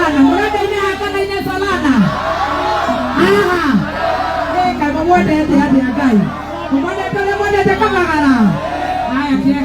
solana, murade ini akan ini solana. Kai bawa dia kai. Bawa dia kamera. Kia.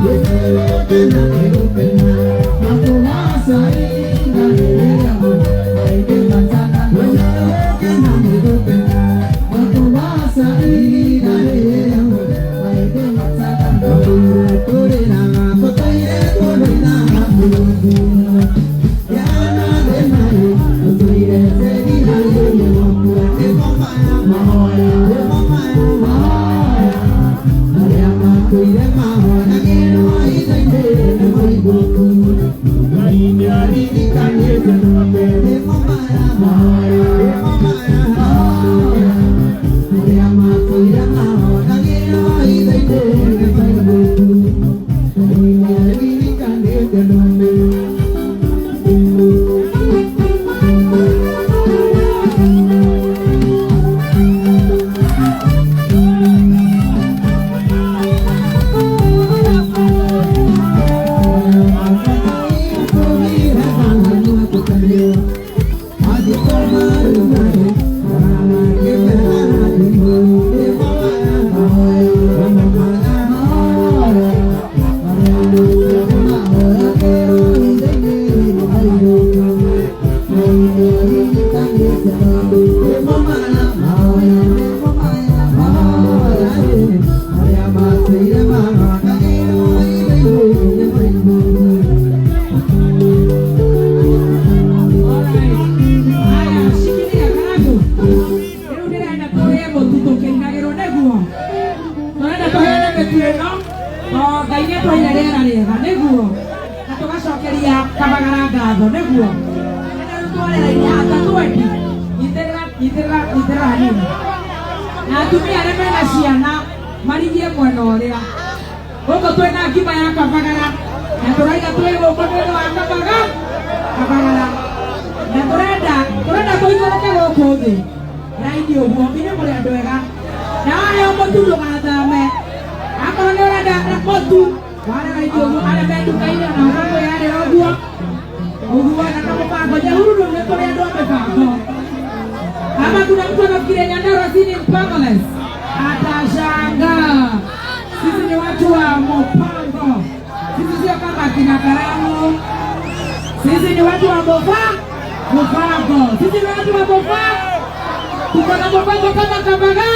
Look Kama kuna mtu anafikiria Nyandarua si Pagoles, atashangaa. Sisi ni watu wa Mopango. Sisi sio kama kina Karamu. Sisi ni watu wa Mopango. Sisi ni watu wa Mopango. Tuko na Mopango kama Kabaga.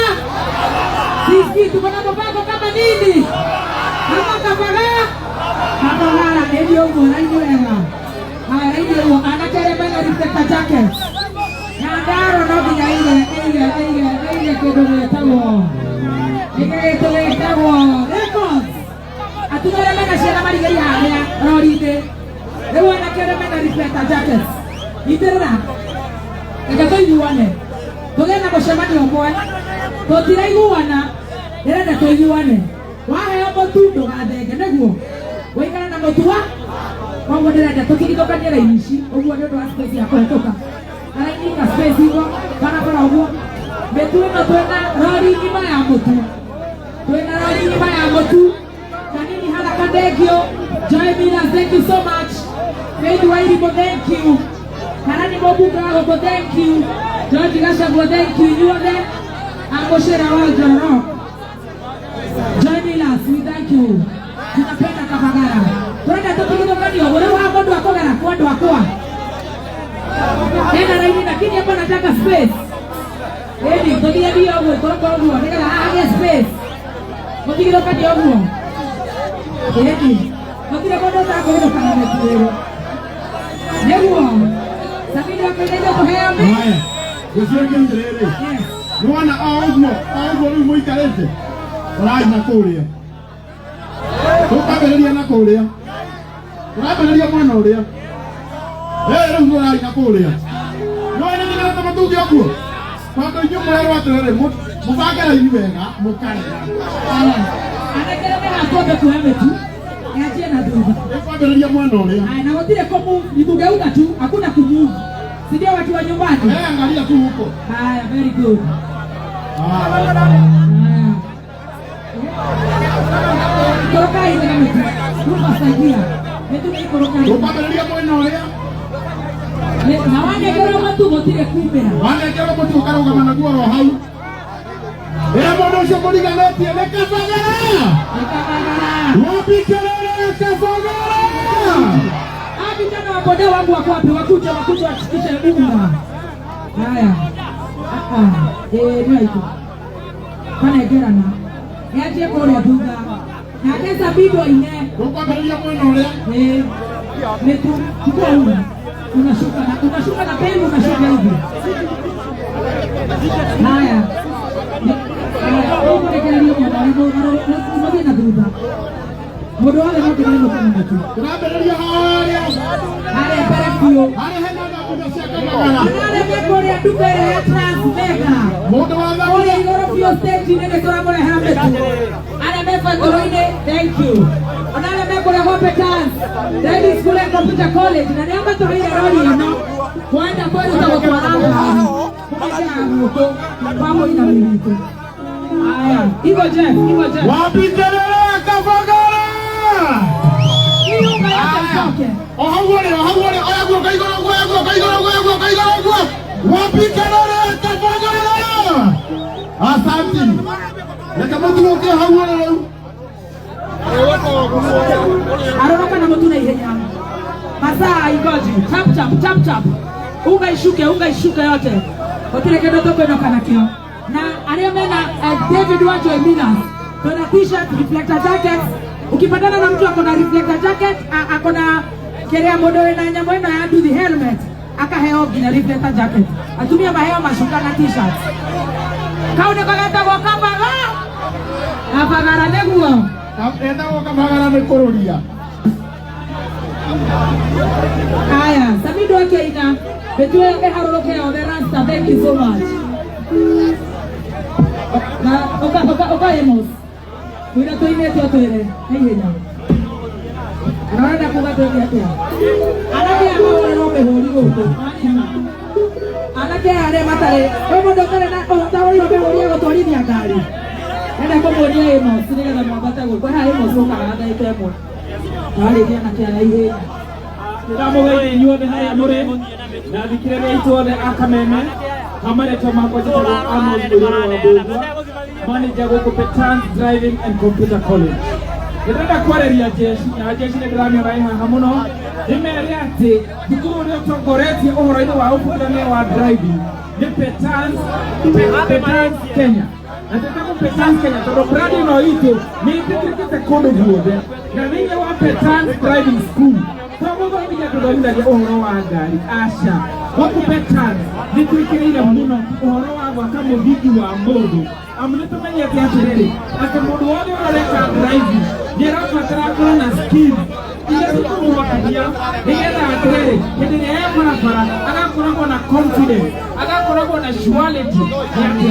Sisi tuko na Mopango kama nini? Kama Kabaga. Kabaga ndio mwana ndio. Haya ndio anakereba na reflector jacket. Nyandarua no binya ile kedole tawo. Ile tawo. Records. Atumere mena shena marigari haya roride. Ewo anakereba na reflector jacket. Iterera. Ekato yuane. Togena boshemani omwe. Totira iguana. Erenda to yuane. Wahe omotundo gathenge neguo. Waikara na motua. Kwa ndirenda tukigitoka nira ici. Oguo ndio wa space ya kwetoka. Arainga space hiyo kana kwa oguo. Betuno twena rori nyima ya mutu. Twena rori nyima ya mutu. Kanini haraka ndegio. Joy Milas, thank you so much. Faith Wairibo, thank you. Karani Bobu Bravo, thank you. George Gashagwa, thank you. You are there. Amboshera Waljoro. Joy Milas, we thank you. Tunapenda Kabagara. Twenda tukigitoka ndio wale wa bodu akogara kwa ndo akwa. Tena raini lakini hapa nataka space. Edi todia ndio huo kwa huo. Ndio haja space. Tukigitoka ndio huo. Edi. Tukigitoka ndio tako kana mtero. Ndio. Sabini wakaenda kuheame. Haya. Usiweke ndrere. Mwana augo muikarete. Rai na kuria. Tukabeleria na kuria. Tukabeleria mwana uria. Rĩu rai na kuria. No ene nĩ ngata matugi okuo. Tondũ inyuĩ mũrerwo atĩrĩrĩ mũbange raini wega mũkarega. Anakerebe hakombe kuhame tu. Niachie na thutha. Tukabeleria mwana uria. Na gotire komu nitugeuka tu, hakuna kumove. Si ndio watu wa nyumbani? Angalia tu huko. Haya, very good. Koroka hizi kama hizi. Rupa saidia. Metu ni koroka hizi. Tukabeleria mwana uria. Na wale kero matu gotire kumbera. Wale kero matu karoga managuo ro hau. Mono ucio mũriganĩtie nĩ Kabagara. Kabagara. Wapi kelele ya Kabagara. Boda wangu wako wapi? Wakuje washikishe unga. Haya. Ndio hicho. Kana gerana. Yaje kore duga. Na kesa bibo ine. Kwa melia mwana ule. Ni tuko unga. Unashuka na pembe unashuka hivi. Haya. Huko ndio ndio na duga. Modo wale wote ndio kama mtu. Tunabelia haya. Haya parakio. Haya hena na kudasia kama mara. Haya mekore ya dubere ya transmega. Modo wala Ole igoro fio stage nene tora mole hambe tu. Haya mefa goroine, thank you. Onale mekore hope dance. Daily School and Computer College na niamba to ile rodi no. Kwenda kwa utakuwa hapa. Kumesha hapo ina mimi. Haya, hivyo Jeff. Wapi kelele Kafagara? Hiyo ngaya yake. Ohangole, ayago kaigoro. Wapi kelele Kafagara? Asante. Nakamutu ke hangole leo. Aronoka na mtu na ihenya. Masaa igoji. Chap. Unga ishuke yote. Otile kedoto kwenda kanakio. Na aliyemena David Wanjo Eminas. Tuna t-shirt, reflector jacket. Ukipatana na mtu akona reflector jacket, akona kerea modowe na nyamwena ya do the helmet. Aka heo na reflector jacket. Atumia maheo mashuka na t-shirt. Kaune kagata kwa Kafagara. Kafagara neguo. Enda kwa Kafagara nekororia. Haya, Samido wake ina. Betue eharoloke on the rasta. Thank you so much. Na oka emos. Kuina to ine to tere. Heyenya. Anaenda kuga to yake. Anake amawole robe holi huko. Anake are matare. Omo dokare na tawali robe holi go tori ni agari. Enda ko moria emos. Sinega na mabata go. Kwa emos roka na ite emo. Tawali dia na kia ihe. Ndamo wewe nyuone haya more. Na vikirebe ituone akameme. Kamare chama kwa jitoro Arnold Mudoro wa Bogwa. Manager wa Competence Driving and Computer College. Ndenda kwareria jeshi na jeshi ne drama rai hamuno. Nimeria ati dukuru leo tongoreti ohoro ino wa upudane wa driving. Competence Kenya. Nataka Competence Kenya toro brandi no ito ni tikite kodo vuode. Na ninge wa Competence Driving School. Kwa bija kudolinda je ohoro wa gari asha. Kwa Competence nituikire muno ohoro wa kama bigi wa modo. Amunito menya tiatirere. Aka modo wale wale driving. Jera patara na skill. Ile tuko wakadia. Nigera atirere. Kidini para. Aga kuna confidence. Aga kuna surety. Yake